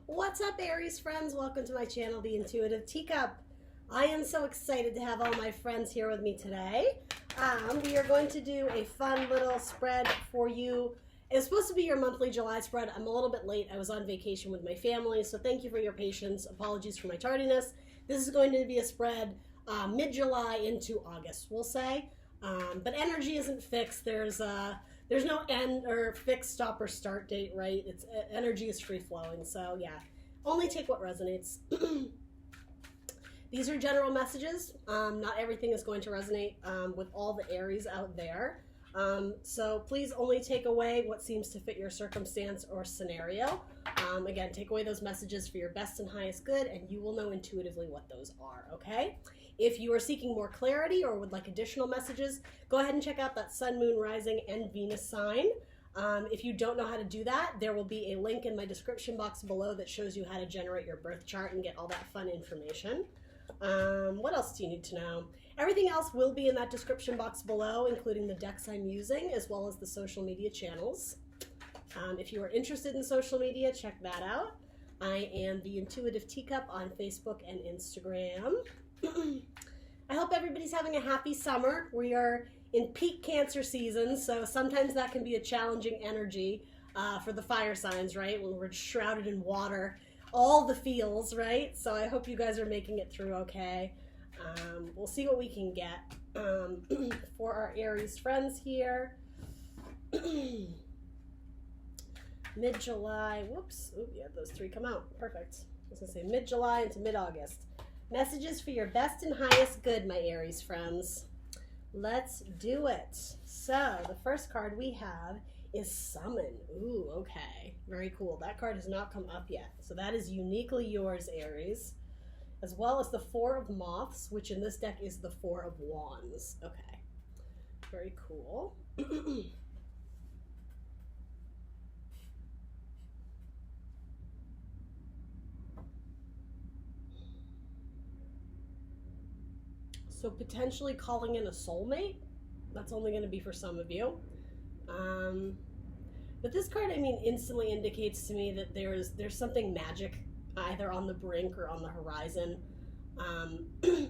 What's up, Aries friends? Welcome to my channel, The Intuitive Teacup. I am so excited to have all my friends here with me today. We are going to do a fun little spread for you. It's supposed to be your monthly July spread. I'm a little bit late. I was on vacation with my family, so thank you for your patience. Apologies for my tardiness. This is going to be a spread mid-July into August, we'll say. But energy isn't fixed. There's no end or fixed stop or start date, right? It's energy is free flowing. So yeah, only take what resonates. These are general messages. Not everything is going to resonate with all the Aries out there. So please only take away what seems to fit your circumstance or scenario. Again, take away those messages for your best and highest good, and you will know intuitively what those are, okay? If you are seeking more clarity or would like additional messages, go ahead and check out that Sun, Moon, Rising, and Venus sign. If you don't know how to do that, there will be a link in my description box below that shows you how to generate your birth chart and get all that fun information. What else do you need to know? Everything else will be in that description box below, including the decks I'm using, as well as the social media channels. If you are interested in social media, check that out. I am The Intuitive Teacup on Facebook and Instagram. I hope everybody's having a happy summer. We are in peak Cancer season, so sometimes that can be a challenging energy for the fire signs, right? When we're shrouded in water, all the feels, right? So I hope you guys are making it through okay. We'll see what we can get for our Aries friends here. Mid-July, whoops, ooh, yeah, those three come out, perfect. I was gonna say mid-July into mid-August. Messages for your best and highest good, my Aries friends. Let's do it. So the first card we have is Summon. Ooh, okay, very cool. That card has not come up yet, so that is uniquely yours, Aries. As well as the Four of Moths, which in this deck is the Four of Wands. Okay, very cool. So potentially calling in a soulmate. That's only going to be for some of you. But this card, I mean, instantly indicates to me that there's something magic either on the brink or on the horizon. And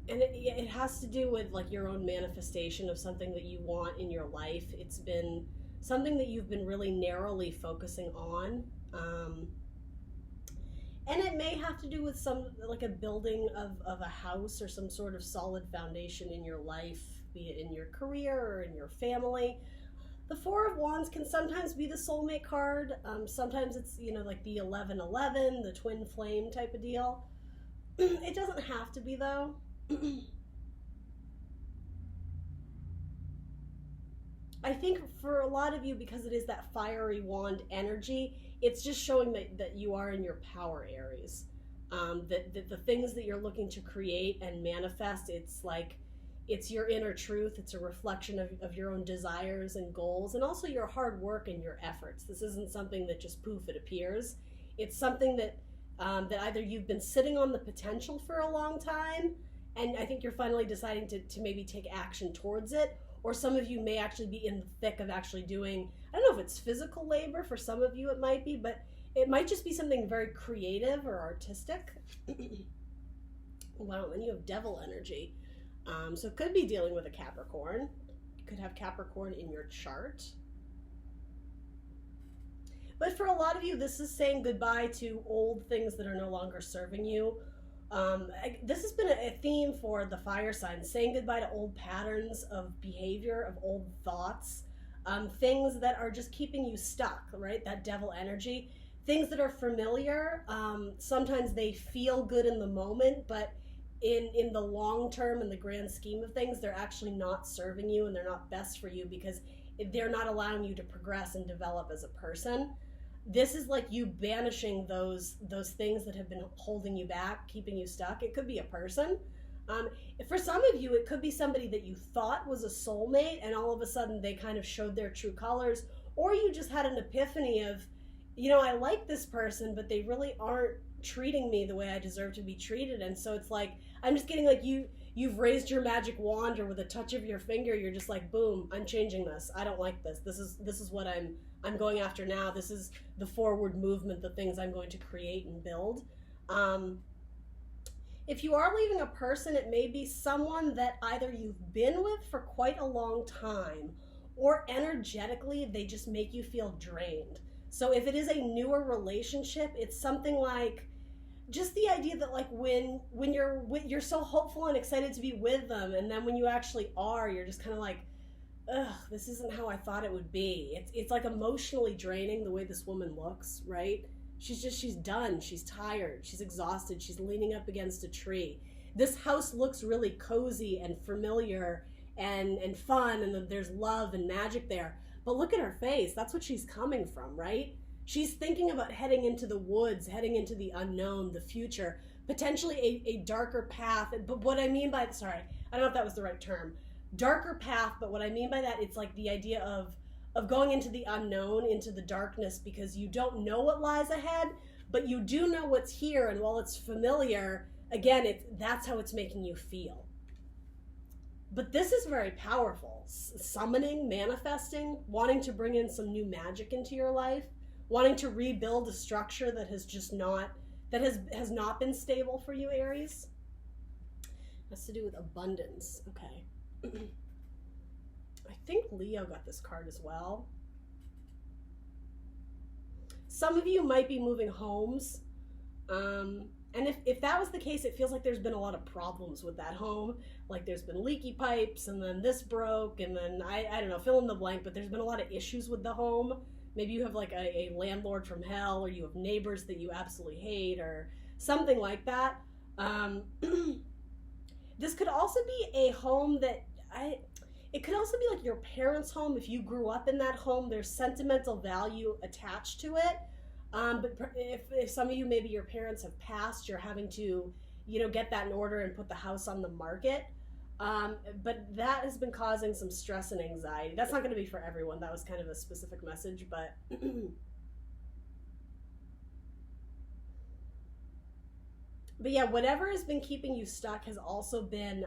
it has to do with like your own manifestation of something that you want in your life. It's been something that you've been really narrowly focusing on. And it may have to do with like a building of a house or some sort of solid foundation in your life, be it in your career or in your family. The Four of Wands can sometimes be the soulmate card. Sometimes it's, you know, like the 11-11, the twin flame type of deal. It doesn't have to be, though. I think for a lot of you, because it is that fiery wand energy, it's just showing that you are in your power, Aries. That the things that you're looking to create and manifest, it's like, it's your inner truth. It's a reflection of your own desires and goals, and also your hard work and your efforts. This isn't something that just poof, it appears. It's something that that either you've been sitting on the potential for a long time, and I think you're finally deciding to maybe take action towards it, or some of you may actually be in the thick of actually doing, I don't know if it's physical labor, for some of you it might be, but it might just be something very creative or artistic. Wow, then you have devil energy. So it could be dealing with a Capricorn. You could have Capricorn in your chart. But for a lot of you, this is saying goodbye to old things that are no longer serving you. This has been a theme for the fire signs, saying goodbye to old patterns of behavior, of old thoughts, things that are just keeping you stuck, right? That devil energy. Things that are familiar. Sometimes they feel good in the moment, but in the long term, in the grand scheme of things, they're actually not serving you, and they're not best for you because they're not allowing you to progress and develop as a person. This is like you banishing those things that have been holding you back, keeping you stuck. It could be a person. For some of you, it could be somebody that you thought was a soulmate, and all of a sudden they kind of showed their true colors, or you just had an epiphany of, you know, I like this person, but they really aren't treating me the way I deserve to be treated. And so it's like, I'm just getting like you've raised your magic wand, or with a touch of your finger, you're just like, boom, I'm changing this. I don't like this. This is what I'm I'm going after now. This is the forward movement, the things I'm going to create and build. If you are leaving a person, it may be someone that either you've been with for quite a long time, or energetically they just make you feel drained. So if it is a newer relationship, it's something like just the idea that like when you're so hopeful and excited to be with them, and then when you actually are, you're just kind of like, ugh, this isn't how I thought it would be. It's like emotionally draining the way this woman looks, right? She's done, she's tired, she's exhausted, she's leaning up against a tree. This house looks really cozy and familiar and fun, and then there's love and magic there. But look at her face, that's what she's coming from, right? She's thinking about heading into the woods, heading into the unknown, the future, potentially a darker path. But what I mean by, sorry, I don't know if that was the right term, darker path, but what I mean by that, it's like the idea of going into the unknown, into the darkness, because you don't know what lies ahead, but you do know what's here, and while it's familiar, again, that's how it's making you feel. But this is very powerful. Summoning, manifesting, wanting to bring in some new magic into your life, wanting to rebuild a structure that has not been stable for you, Aries. Has to do with abundance. Okay. I think Leo got this card as well. Some of you might be moving homes. And if that was the case, it feels like there's been a lot of problems with that home. Like there's been leaky pipes, and then this broke, and then I don't know, fill in the blank, but there's been a lot of issues with the home. Maybe you have like a landlord from hell, or you have neighbors that you absolutely hate, or something like that. This could also be a home that it could also be like your parents' home. If you grew up in that home, there's sentimental value attached to it. But if some of you, maybe your parents have passed, you're having to, get that in order and put the house on the market. But that has been causing some stress and anxiety. That's not going to be for everyone. That was kind of a specific message, but but yeah, whatever has been keeping you stuck has also been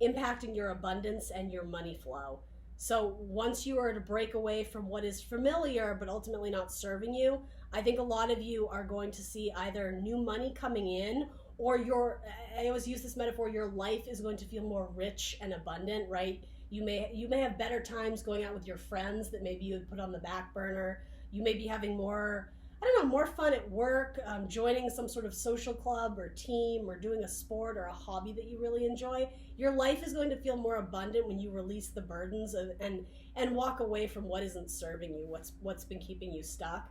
impacting your abundance and your money flow. So once you are to break away from what is familiar but ultimately not serving you, I think a lot of you are going to see either new money coming in, or I always use this metaphor, your life is going to feel more rich and abundant, right? You may have better times going out with your friends that maybe you had put on the back burner. You may be having more fun at work, joining some sort of social club or team, or doing a sport or a hobby that you really enjoy. Your life is going to feel more abundant when you release the burdens and walk away from what isn't serving you, what's been keeping you stuck.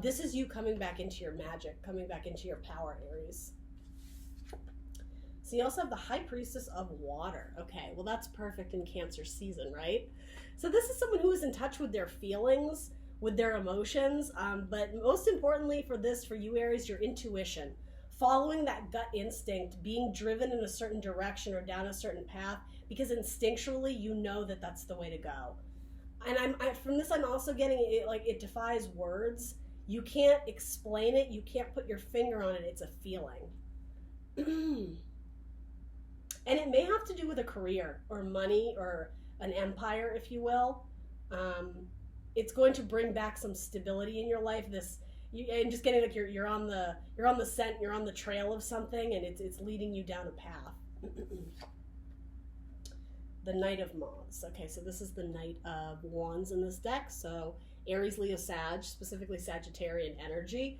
This is you coming back into your magic, coming back into your power, Aries. So you also have the High Priestess of Water. Okay, well that's perfect in Cancer season, right? So this is someone who is in touch with their feelings, with their emotions, but most importantly for you, Aries, your intuition. Following that gut instinct, being driven in a certain direction or down a certain path, because instinctually you know that that's the way to go. And from this, I'm also getting it, like, it defies words. You can't explain it. You can't put your finger on it. It's a feeling. And it may have to do with a career or money or an empire, if you will. It's going to bring back some stability in your life. I'm just getting like you're on the scent, you're on the trail of something, and it's leading you down a path. The Knight of Wands. Okay, so this is the Knight of Wands in this deck. So Aries, Leo, Sag, specifically Sagittarian energy.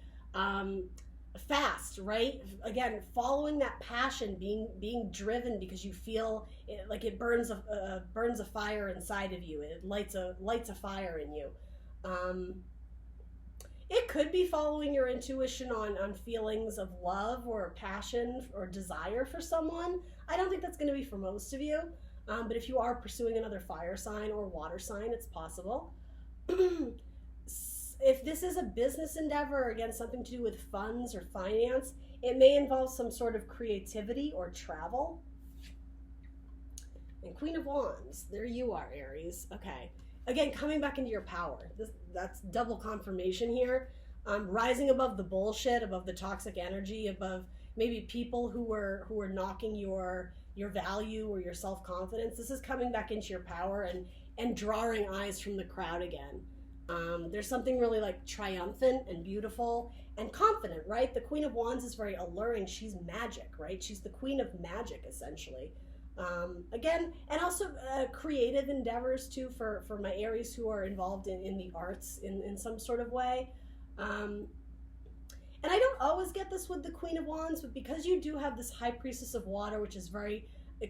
Fast, right? Again, following that passion, being driven because you feel like it burns a fire inside of you. It lights a fire in you. It could be following your intuition on feelings of love or passion or desire for someone. I don't think that's going to be for most of you. But if you are pursuing another fire sign or water sign, it's possible. If this is a business endeavor, or again, something to do with funds or finance, it may involve some sort of creativity or travel. And Queen of Wands, there you are, Aries. Okay. Again, coming back into your power. That's double confirmation here. Rising above the bullshit, above the toxic energy, above maybe people who are knocking your value or your self-confidence. This is coming back into your power and drawing eyes from the crowd again. There's something really like triumphant and beautiful and confident, right? The Queen of Wands is very alluring. She's magic, right? She's the queen of magic, essentially. Again, and also creative endeavors too for my Aries who are involved in the arts in some sort of way. And I don't always get this with the Queen of Wands, but because you do have this High Priestess of Water, which is very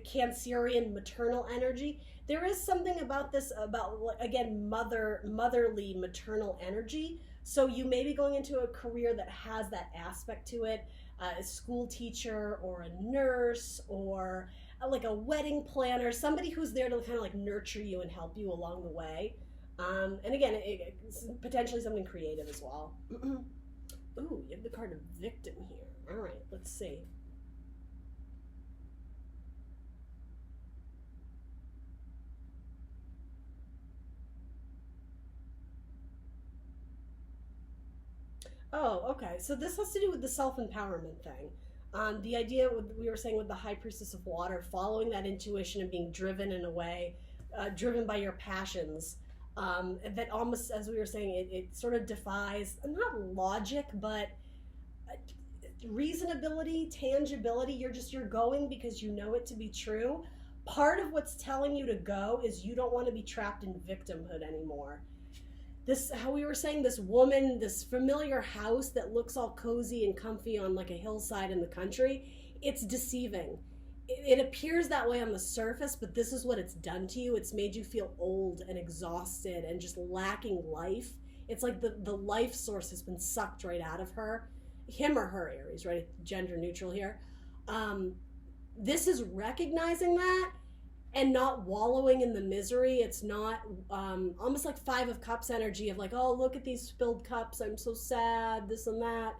Cancerian maternal energy, there is something about this, about, again, motherly maternal energy. So you may be going into a career that has that aspect to it, a school teacher or a nurse or like a wedding planner, somebody who's there to kind of like nurture you and help you along the way. And again, it's potentially something creative as well. Ooh, you have the card of victim here. All right, let's see. Oh, okay. So this has to do with the self-empowerment thing. The idea we were saying with the High Priestess of Water, following that intuition and being driven in a way, driven by your passions, that almost, as we were saying, it sort of defies, not logic, but reasonability, tangibility. You're going because you know it to be true. Part of what's telling you to go is you don't want to be trapped in victimhood anymore. This, how we were saying, this woman, this familiar house that looks all cozy and comfy on like a hillside in the country, it's deceiving. It appears that way on the surface, but this is what it's done to you. It's made you feel old and exhausted and just lacking life. It's like the life source has been sucked right out of her. Him or her, Aries, right? Gender neutral here. This is recognizing that and not wallowing in the misery. It's not almost like Five of Cups energy of like, oh, look at these spilled cups, I'm so sad, this and that.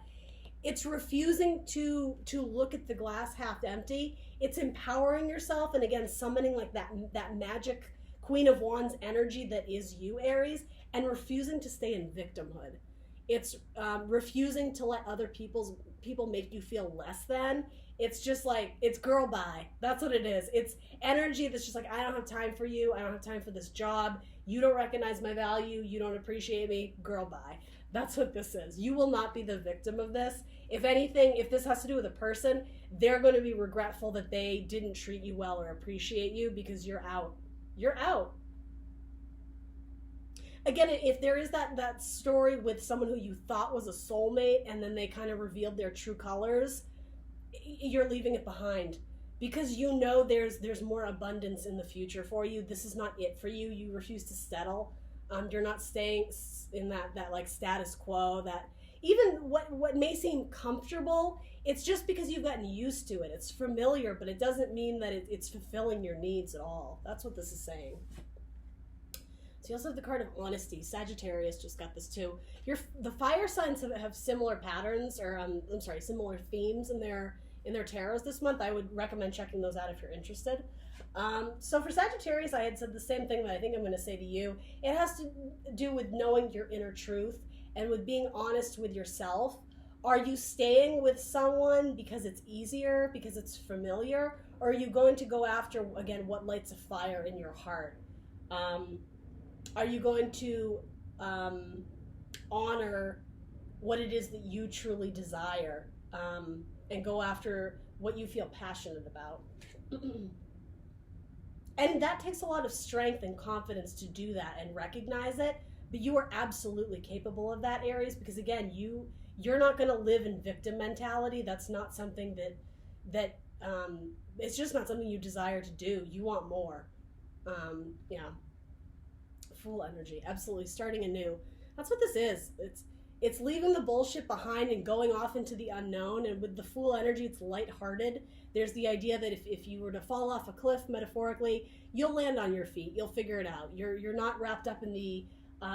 It's refusing to look at the glass half empty. It's empowering yourself, and again, summoning like that magic Queen of Wands energy that is you, Aries, and refusing to stay in victimhood. It's refusing to let other people make you feel less than. It's just like, it's girl bye. That's what it is. It's energy that's just like, I don't have time for you. I don't have time for this job. You don't recognize my value. You don't appreciate me. Girl bye. That's what this is. You will not be the victim of this. If anything, if this has to do with a person, they're going to be regretful that they didn't treat you well or appreciate you because you're out. You're out. Again, if there is that story with someone who you thought was a soulmate and then they kind of revealed their true colors, you're leaving it behind because you know there's more abundance in the future for you. This is not it for you. You refuse to settle. You're not staying in that like status quo, that even what may seem comfortable, it's just because you've gotten used to it. It's familiar, but it doesn't mean that it's fulfilling your needs at all. That's what this is saying. So you also have the card of honesty. Sagittarius just got this too. The fire signs have similar patterns, or similar themes in their tarots this month. I would recommend checking those out if you're interested. So for Sagittarius, I had said the same thing that I think I'm going to say to you. It has to do with knowing your inner truth and with being honest with yourself. Are you staying with someone because it's easier, because it's familiar, or are you going to go after, again, what lights a fire in your heart? Are you going to honor what it is that you truly desire and go after what you feel passionate about? And that takes a lot of strength and confidence to do that and recognize it, but you are absolutely capable of that, Aries, because again, you're not going to live in victim mentality. That's not something that it's just not something you desire to do. You want more. Yeah. Fool energy, absolutely, starting anew. That's what this is. It's leaving the bullshit behind and going off into the unknown. And with the Fool energy, it's lighthearted. There's the idea that if you were to fall off a cliff, metaphorically, you'll land on your feet. You'll figure it out. You're not wrapped up in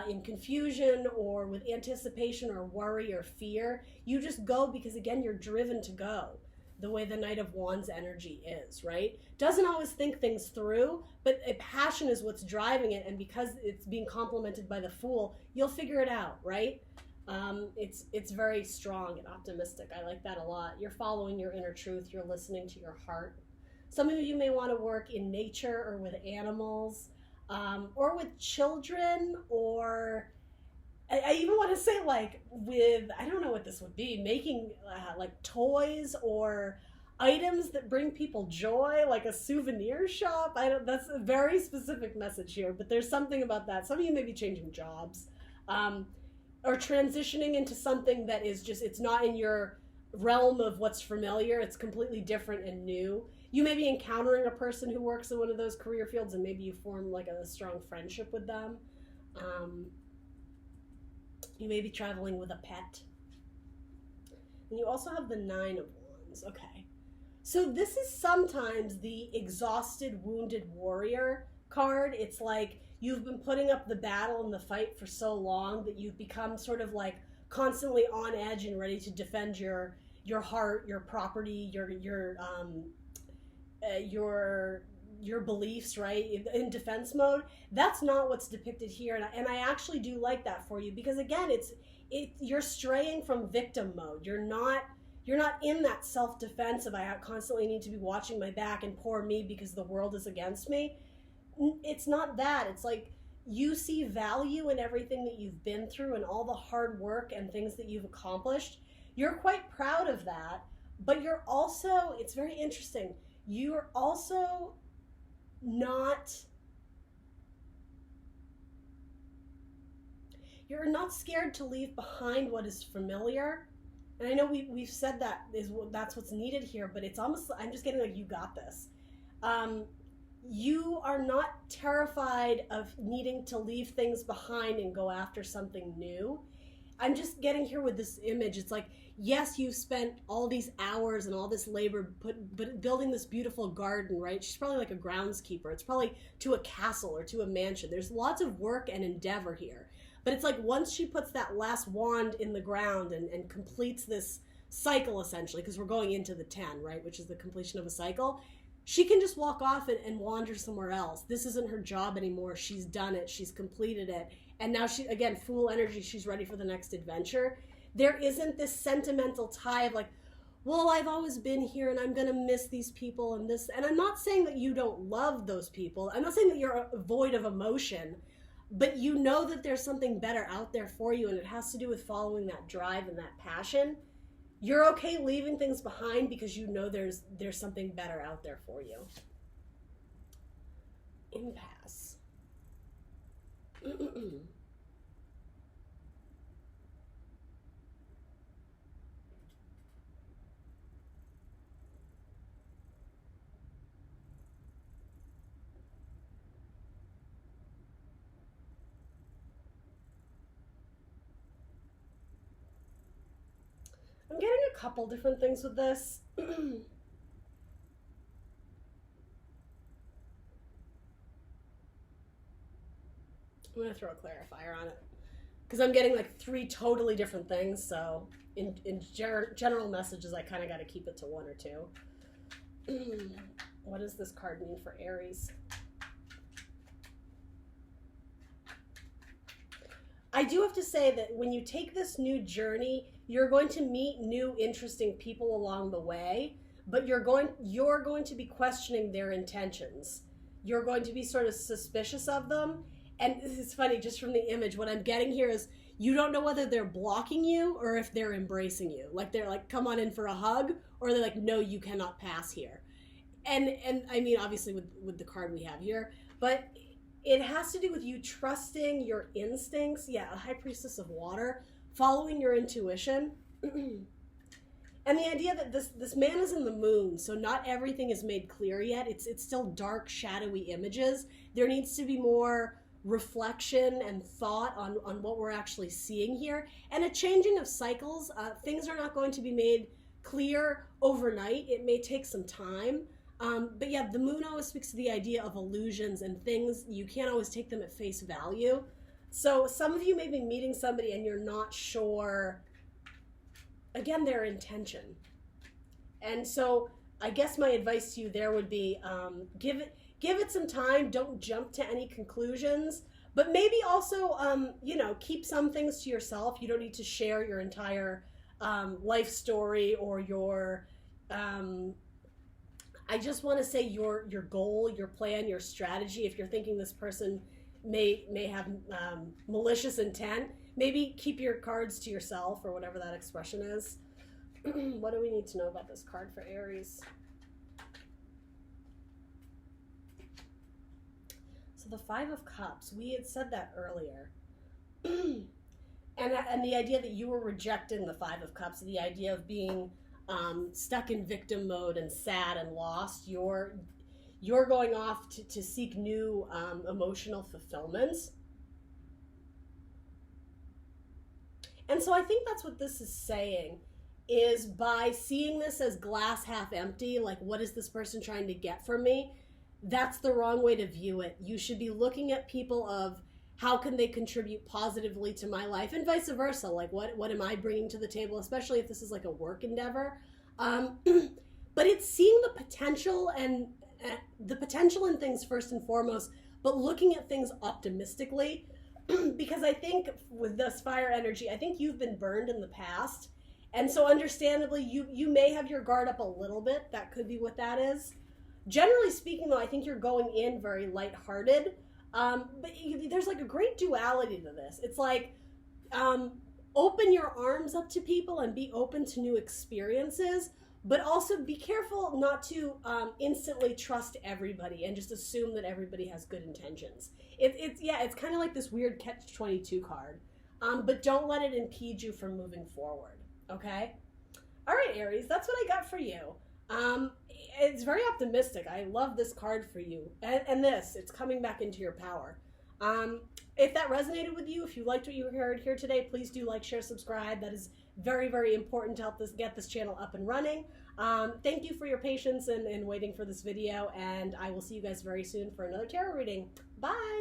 in confusion or with anticipation or worry or fear. You just go because, again, you're driven to go. The way the Knight of Wands energy is, right? Doesn't always think things through, but a passion is what's driving it, and because it's being complemented by the Fool, you'll figure it out, right? It's very strong and optimistic. I like that a lot. You're following your inner truth. You're listening to your heart. Some of you may want to work in nature or with animals, or with children, or I even want to say like with, I don't know what this would be, making like toys or items that bring people joy, like a souvenir shop. I don't, that's a very specific message here, but there's something about that. Some of you may be changing jobs, or transitioning into something that is just, it's not in your realm of what's familiar. It's completely different and new. You may be encountering a person who works in one of those career fields, and maybe you form like a strong friendship with them. You may be traveling with a pet. And you also have the 9 of Wands. Okay. So this is sometimes the exhausted, wounded warrior card. It's like you've been putting up the battle and the fight for so long that you've become sort of like constantly on edge and ready to defend your heart, your property, your beliefs, right? In defense mode. That's not what's depicted here, and I actually do like that for you, because again, you're straying from victim mode. You're not in that self-defense of I constantly need to be watching my back and poor me because the world is against me. It's not that. It's like you see value in everything that you've been through and all the hard work and things that you've accomplished. You're quite proud of that, but you're also, it's very interesting, you're also you're not scared to leave behind what is familiar. And I know we've said that's what's needed here, but it's almost, I'm just getting like, you got this. You are not terrified of needing to leave things behind and go after something new. I'm just getting here with this image. It's like, yes, you've spent all these hours and all this labor building this beautiful garden, right? She's probably like a groundskeeper. It's probably to a castle or to a mansion. There's lots of work and endeavor here. But it's like once she puts that last wand in the ground and completes this cycle, essentially, because we're going into the 10, right, which is the completion of a cycle, she can just walk off and wander somewhere else. This isn't her job anymore. She's done it. She's completed it. And now she, again, Fool energy, she's ready for the next adventure. There isn't this sentimental tie of like, well, I've always been here and I'm going to miss these people and this. And I'm not saying that you don't love those people. I'm not saying that you're void of emotion, but you know that there's something better out there for you, and it has to do with following that drive and that passion. You're okay leaving things behind because you know there's something better out there for you. Impasse. I'm getting a couple different things with this. I'm going to throw a clarifier on it, because I'm getting like 3 totally different things. So in general messages, I kind of got to keep it to 1 or 2. What does this card mean for Aries? I do have to say that when you take this new journey, you're going to meet new interesting people along the way, but you're going to be questioning their intentions. You're going to be sort of suspicious of them. And it's funny, just from the image, what I'm getting here is you don't know whether they're blocking you or if they're embracing you. Like they're like, come on in for a hug, or they're like, no, you cannot pass here. And I mean, obviously with the card we have here, but it has to do with you trusting your instincts. Yeah, a High Priestess of Water, following your intuition. And the idea that this man is in the moon, so not everything is made clear yet. It's still dark, shadowy images. There needs to be more reflection and thought on what we're actually seeing here. And a changing of cycles. Things are not going to be made clear overnight. It may take some time. But yeah, the moon always speaks to the idea of illusions and things. You can't always take them at face value. So some of you may be meeting somebody and you're not sure, again, their intention. And so I guess my advice to you there would be give it some time. Don't jump to any conclusions, but maybe also, keep some things to yourself. You don't need to share your entire life story or your, I just want to say your goal, your plan, your strategy. If you're thinking this person may have malicious intent, maybe keep your cards to yourself, or whatever that expression is. What do we need to know about this card for Aries? So the Five of Cups, we had said that earlier. And the idea that you were rejected in the Five of Cups, the idea of being stuck in victim mode and sad and lost, you're going off to seek new emotional fulfillment. And so I think that's what this is saying, is by seeing this as glass half empty, like, what is this person trying to get from me? That's the wrong way to view it. You should be looking at people of, how can they contribute positively to my life, and vice versa? Like, what am I bringing to the table, especially if this is like a work endeavor? But it's seeing the potential and the potential in things first and foremost, but looking at things optimistically. Because I think with this fire energy, I think you've been burned in the past. And so understandably, you may have your guard up a little bit. That could be what that is. Generally speaking, though, I think you're going in very lighthearted. But there's like a great duality to this. It's like, open your arms up to people and be open to new experiences, but also be careful not to instantly trust everybody and just assume that everybody has good intentions. It's kind of like this weird catch-22 card, but don't let it impede you from moving forward, okay? All right, Aries, that's what I got for you. It's very optimistic. I love this card for you. And it's coming back into your power. If that resonated with you, if you liked what you heard here today, please do like, share, subscribe. That is very, very important to help get this channel up and running. Thank you for your patience and waiting for this video, and I will see you guys very soon for another tarot reading. Bye!